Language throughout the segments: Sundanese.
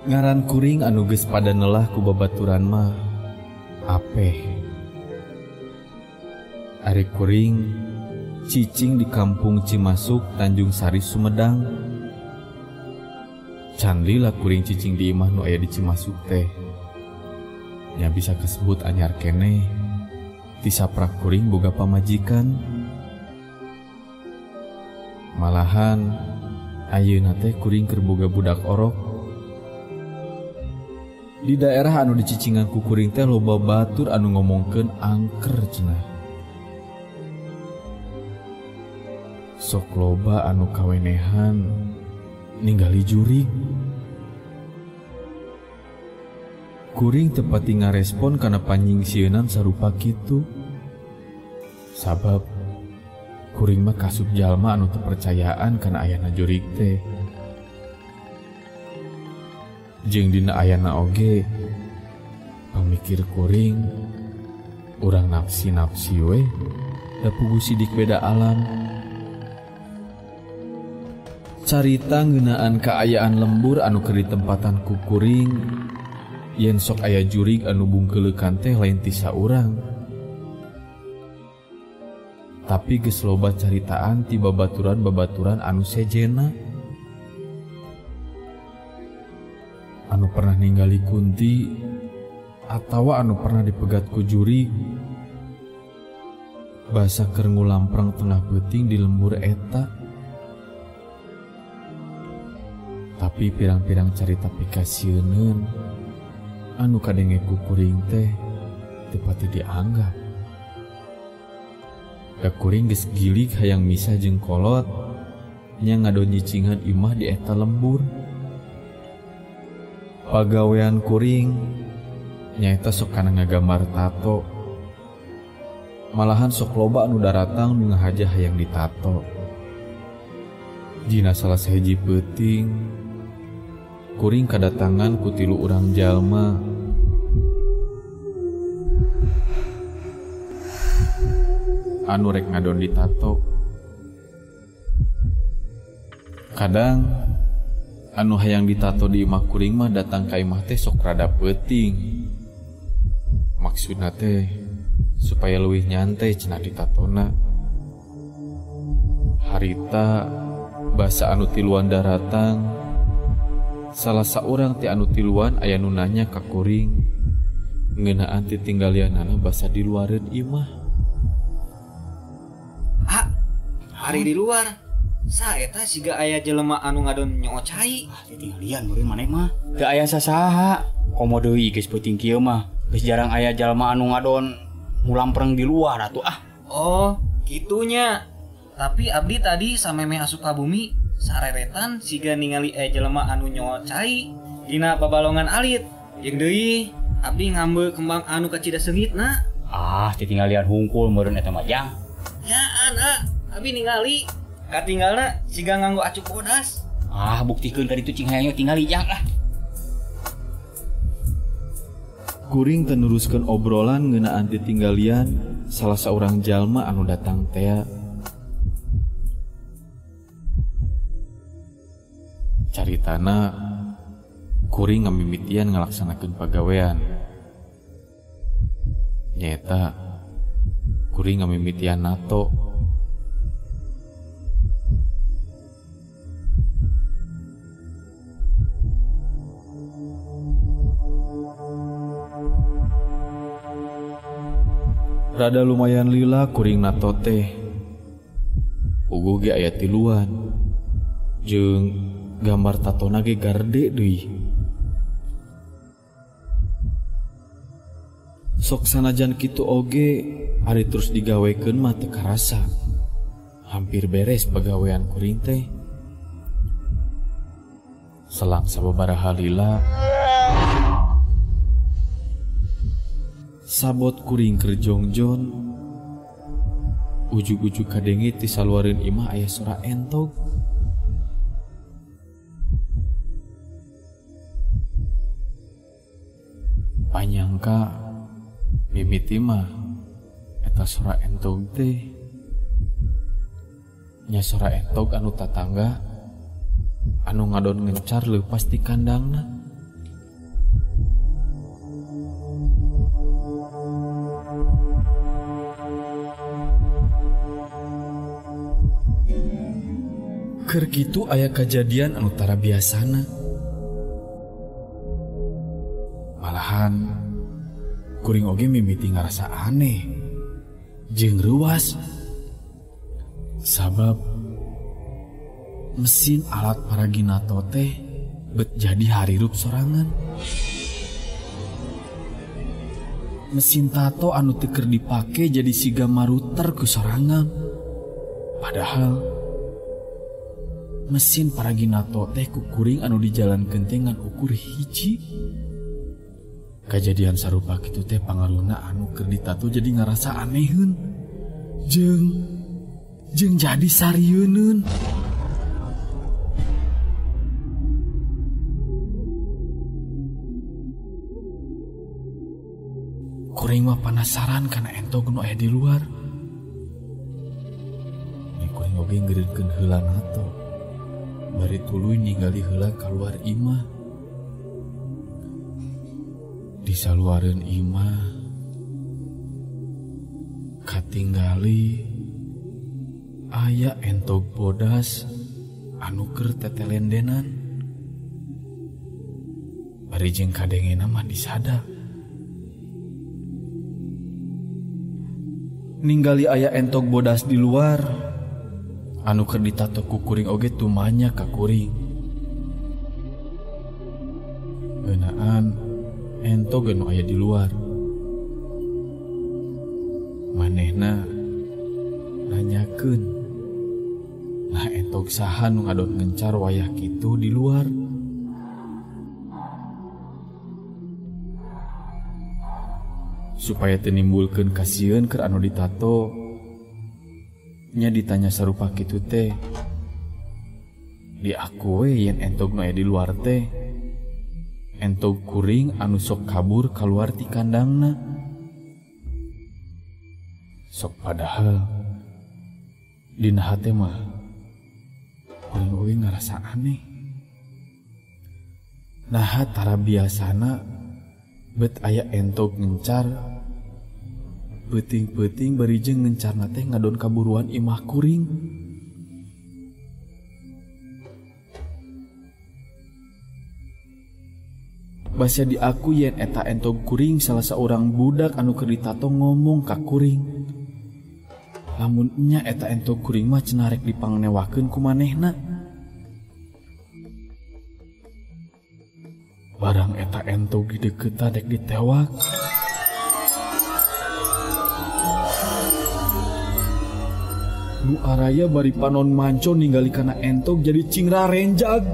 Ngaran kuring anu geus pada nelah ku babaturan mah apeh. Ari kuring cicing di kampung Cimasuk, Tanjung Sari, Sumedang. Can lila kuring cicing di imah nu aya di Cimasuk teh. Nya bisa kasebut anyar keneh ti saprak kuring boga pamajikan. Malahan ayeuna teh kuring keur boga budak orok. Di daerah anu dicicingan ku kuring teh loba batur anu ngomongkeun angker cenah. Sok loba anu kawenehan ninggali jurig. Kuring teu pati ngarespon kana panyingsieunnan sarupa kitu. Sabab kuring mah kasub jalma anu teu percayaan kana ayana jurig teh. Jeung dina ayana oge pamikir kuring urang nafsi-nafsi we da puguh sidik beda alam. Carita ngeunaan kaayaan lembur anu keur ditempatan ku kuring yen sok aya jurig anu bungkeleukan teh lain ti saurang. Tapi geus loba caritaan ti babaturan-babaturan anu sejena. Anu pernah ningali Kunti atawa anu pernah dipegat ku jurig. Basa keur ngulamprang tengah peuting di lembur eta. Tapi pirang-pirang carita pikasieun anu kadenge ku kuring teh teu pati dianggap. Da kuring geus gilig hayang misah jeung kolot nya ngadon nyicingan imah di eta lembur. Pagawean kuring nyaeta sok kana ngagambar tato. Malahan sok loba anu daratang nu ngahajah hayang ditato. Dina salah sahiji peuting kuring kadatangan ku 3 urang jalma. Anu rek ngadon ditato. Kadang anu hayang ditato di imah kuring mah datang ka imah teh sok rada peuting. Maksudna teh supaya leuwih nyantai cenah ditatona. Harita basa anu tiluan daratang salah saurang ti anu tiluan aya nu nanya ka kuring ngeunaan ti tinggalianana basa di luareun imah. Hari di luar saeta siga aya jelema anu ngadon nyoot cai. Tinggalian meureun maneh mah teu aya sasaha. Komo deui geus peuting kieu mah geus jarang aya jalma anu ngadon ngulampreng di luar atuh ah. Oh, kitunya. Tapi abdi tadi samemeh asup ka bumi sareretan siga ningali aya jelema anu nyoot cai dina babalongan alit. Jeung deui abdi ngambeu kembang anu kacida seungitna. Ah, tinggalian hungkul meureun eta mah jang. Ya ana, abdi ningali katinggalna siga nganggo acuk bodas. Ah, buktikeun ka ditu cing hayang tingali jang lah. Kuring tenuruskeun obrolan ngeunaan ti tinggalian salah saurang jalma anu datang teh. Caritana kuring ngamimitian ngalaksanakeun pagawean. Nyata kuring ngamimitian nato. Rada lumayan lila kuring nato teh. Ugu ge aya tiluan. Jeung gambar tatona ge garde deui. Sok sanajan kitu oge ari terus digawekeun mah teu karasa. Hampir beres pagawean kuring teh. Selang sababaraha lila sabot kuring keur jongjon. Ujug-ujug kadenge ti saluareun imah aya sora entog. Panyangka mimiti mah eta sora entog teh nya sora entog anu tatangga anu ngadon ngencar leupas di kandangna. Keur kitu aya kejadian anu tara biasana. Malahan kuring oge mimiti ngarasa aneh jeung ruas. Sabab mesin alat paraginato teh bet jadi harirup sorangan. Mesin tato anu teu keur dipake jadi siga maruter ku sorangan. Padahal mesin paraginato teh ku kuring anu dijalankeun teh ngan ukur hiji. Kejadian sarupa kitu teh pangaruhna anu keur ditato jadi ngarasa aneheun. Jeung jadi sarieun. Kuring mah penasaran kana entog nu aya di luar. Ni kuring oge ngeureunkeun heula nato. Bari tuluy ningali heula kaluar imah. Di saluareun imah katinggali aya entog bodas anu keur tetelendenan. Bari jeung kadengena mah disada. Ningali aya entog bodas di luar anu keur ditato ku kuring oge tumanya ka kuring. Beunaan entog anu aya di luar. Manehna nanyakeun, nah entog saha nu ngadon ngencar wayah kitu di luar? Supaya tenimbulkeun kasieun keur anu ditato, nya ditanya sarupa kitu teh. Diaku we yen entog nu aya di luar teh entog kuring anu sok kabur kaluar ti kandangna. Sok padahal dina hate mah kuring oge ngarasa aneh. Nah tara biasana bet aya entog ngencar peuting-peuting bari jeung ngencarna teh ngadon kaburuan imah kuring. Basa diaku yen eta entog kuring salah seorang budak anu keur ditato ngomong ka kuring. Lamun nya eta entog kuring mah cenah rek dipangnewakeun ku manehna. Barang eta entog di deukeutan rek ditewak. Nu araya bari panon manco ningali kana entog jadi cingra renjag.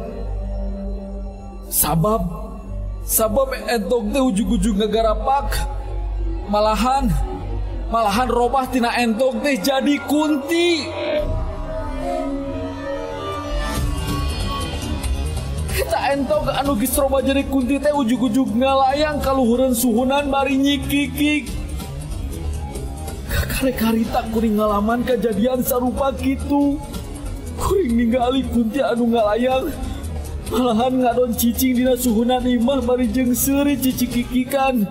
Sabab entog teh ujug-ujug ngagarapak. Malahan robah tina entog teh jadi kunti. Eta entog anu geus robah jadi kunti teh ujug-ujug ngalayang kaluhureun suhunan bari nyikikik. Karek-karita kuring ngalaman kejadian sarupa kitu. Kuring ningali kunti anu ngalayang, malahan ngadon cicing dina suhunan imah bari jeung seuri cicikikikan.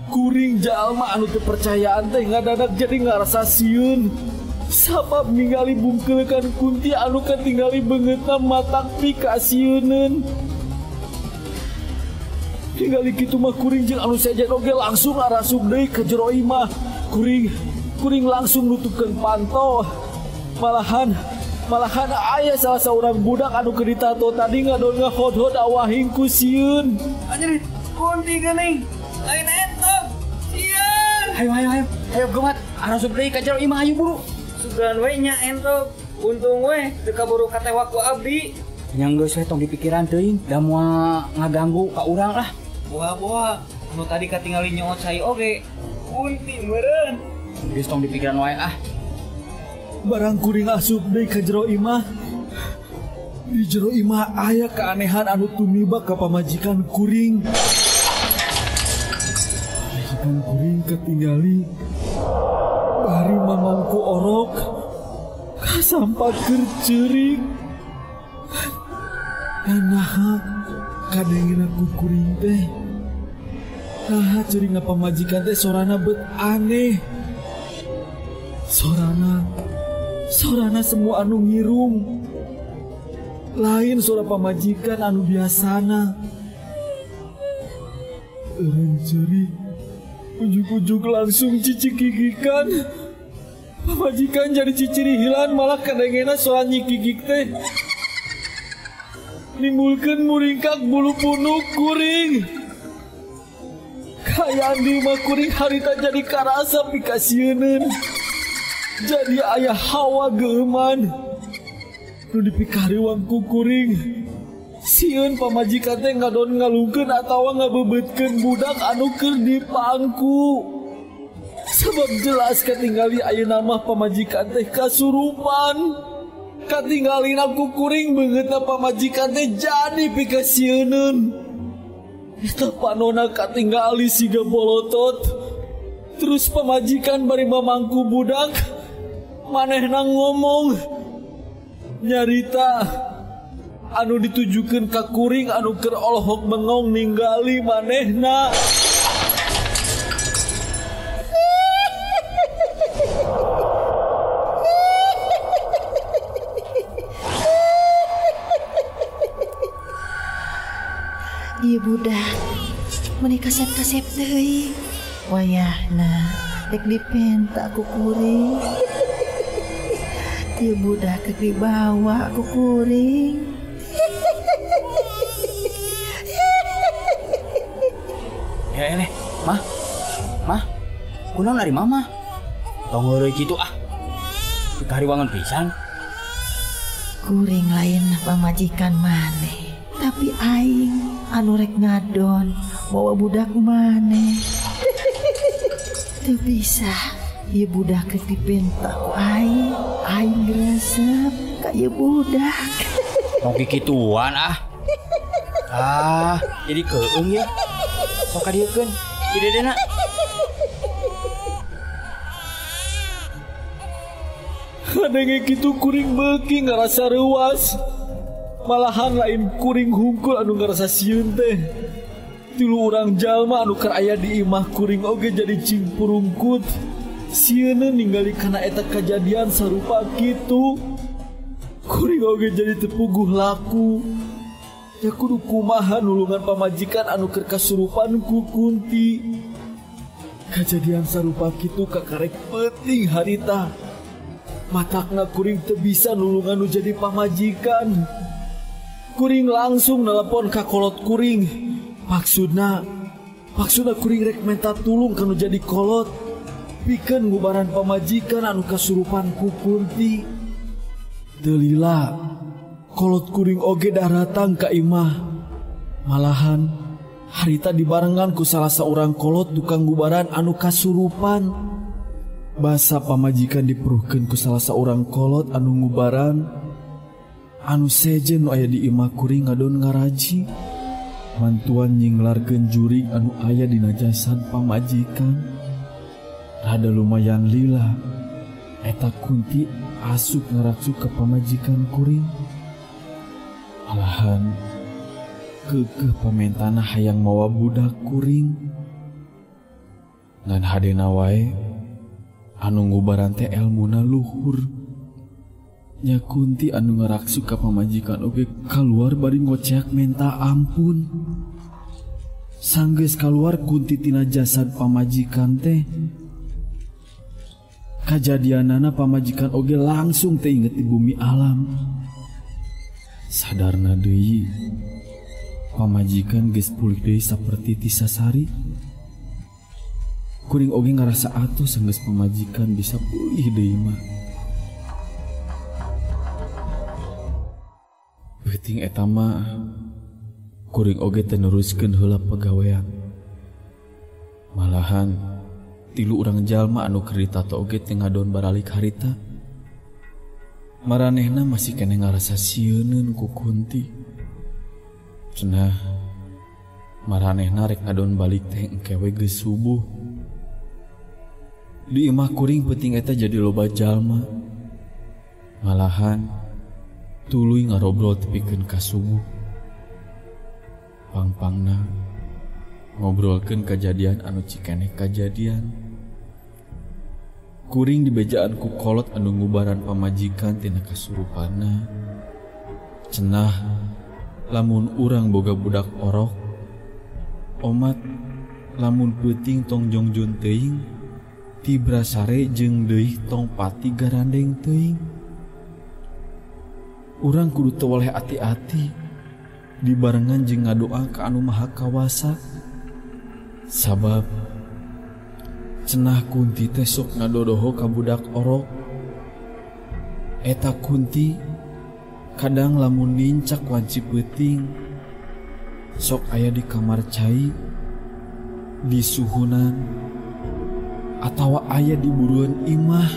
Kuring jalma anu teu percayaan teh ngadadak jadi ngarasa sieun. Sabab ningali bungkeulkeun kunti anu katingali beungeutna matak pikasieunun. Ningali kitu mah kuring jeung anu sejen oge langsung arasuk deui ka jero imah. Kuring langsung nutupkeun panto. Malahan aya salah seorang budak anu keur ditato tadi ngadon ngahodhod awahing ku sieun. Anjir, kunti geuning. Lain entog. Sieun. Hayo gemat, arasuk deui ka jero imah ayo buru. Sugan we nya entog. Untung we teu kaburu katewak ku abdi. Yang geus we tong dipikiran teuing, da moal ngaganggu ka urang lah. Boha-boha, anu tadi katingali nyawa cai oge. Kunti meureun. Geus tong dipikiran wae ah. Barang kuring asup deui ka jero imah. Di jero imah aya keanehan anu tumiba ka pamajikan kuring. Pamajikan kuring katingali bari mamangku orok kasampat keur ceurik. Naha kadengena ku kuring teh. Naha ceuring pamajikan teh sorana beut aneh. Sorana semua anu ngirung. lain suara pamajikan anu biasana. Eureun ceuri ujuk-ujuk langsung cicik-gigikan. Pamajikan jadi cicirihilan malah kadengena soal nyikigik teh. Nimbulkeun muringkak bulu punuk kuring. Kayaan di imah kuring harita jadi karasa pikasieun. Jadi aya hawa geuman. Nu dipikariwang ku kuring. Sieun pamajikan teh ngadon ngalungkeun atawa ngabebeutkeun budak anu keur dipangku. Sebab jelas katingali ayeuna mah pamajikan teh kasurupan. Katinggalin aku kuring beungeutna pamajikan teh jadi pikasieun. Eta panona katinggali siga bolotot. Terus pamajikan bari mamangku budak manehna ngomong nyarita anu ditujukeun ka kuring anu keur olhok bengong ninggali manehna. Ieu budak meuni kasep-kasep deui. Wayahna rek dipenta ku kuring. Ieu budak rek dibawa ku kuring. Eleh, mah, kunaon ari mama? Tong heureuy kitu ah. Dikariwangan pisan. Kuring lain pamajikan maneh, tapi aing anu rek ngadon bawa budak maneh. Teu bisa, ieu budak rek dipenta ku aing resep ka ieu budak. Mau kikituan ah. Jadi keung ya. Sok kadiekeun, idedena. Kadenge kitu kuring beuki ngarasa reuas. Malahan lain kuring hungkul anu ngarasa sieun teh. Tilu urang jalma anu keur aya di imah kuring oge jadi cimpurungkut. Sieun ningali kana eta kajadian sarupa kitu. Kuring oge jadi tepuguh laku. Ya kudu kumaha nulungan pamajikan anu keur kasurupan ku Kunti. Kejadian sarupa kitu kakarek penting harita. Matakna kuring teu bisa nulungan nu jadi pamajikan. Kuring langsung nelpon ka kolot kuring. Maksudna kuring rek minta tulung kanu jadi kolot. Pikeun ngubaran pamajikan anu kasurupan ku Kunti. Teu lila kolot kuring oge dah datang ka imah. Malahan harita dibarengan ku salah seorang kolot tukang gubaran anu kasurupan. Basa pamajikan diperuhkeun ku salah seorang kolot anu ngubaran. Anu sejen nu aya di imah kuring ngadon ngaraji. Mantuan nyinglarkeun jurig anu aya dina jasan pamajikan. Rada lumayan lila eta Kunti asup ngaraksu ka pamajikan kuring. Malahan keukeuh pamentana hayang mawa budak kuring. Ngan hadena wae anu ngubaran teh elmuna luhur. Nya Kunti anu ngaraksu ka pamajikan oge kaluar bari ngoceak minta ampun. Sanggeus kaluar Kunti tina jasad pamajikan teh, kajadianana pamajikan oge langsung teh inget di bumi alam. Sadarna deui pamajikan geus pulih deui saperti ti sasari. Kuring oge ngarasa atuh sanggeus pamajikan bisa pulih deui mah. Beuting eta mah kuring oge teu neruskeun heula pagawean. Malahan tilu urang jalma anu keur ditato oge teu ngadon baralik harita. Maranehna masih kene ngarasa sieunun ku Kunti. Cenah maranehna rek ngadon balik teh engke we geus subuh. Di imah kuring peuting eta jadi loba jalma. Malahan tuluy ngarobrol tepikeun ka subuh. Pangpangna ngobrolkeun kajadian anu cikeneh kajadian. Kuring dibejaan ku kolot anu ngubaran pamajikan tina kasurupanna. Cenah lamun urang boga budak orok, omat lamun peuting tong jongjun teuing, tibra sare jeung deui tong pati garandeng teuing. Urang kudu teu waleh ati-ati dibarengan jeung ngadoa ka anu maha kawasa. Sabab cenah Kunti teh sok ngadodoho ka budak orok. Eta Kunti kadang lamun nincak wanci peuting sok aya di kamar cai, di suhunan, atawa aya di buruan imah.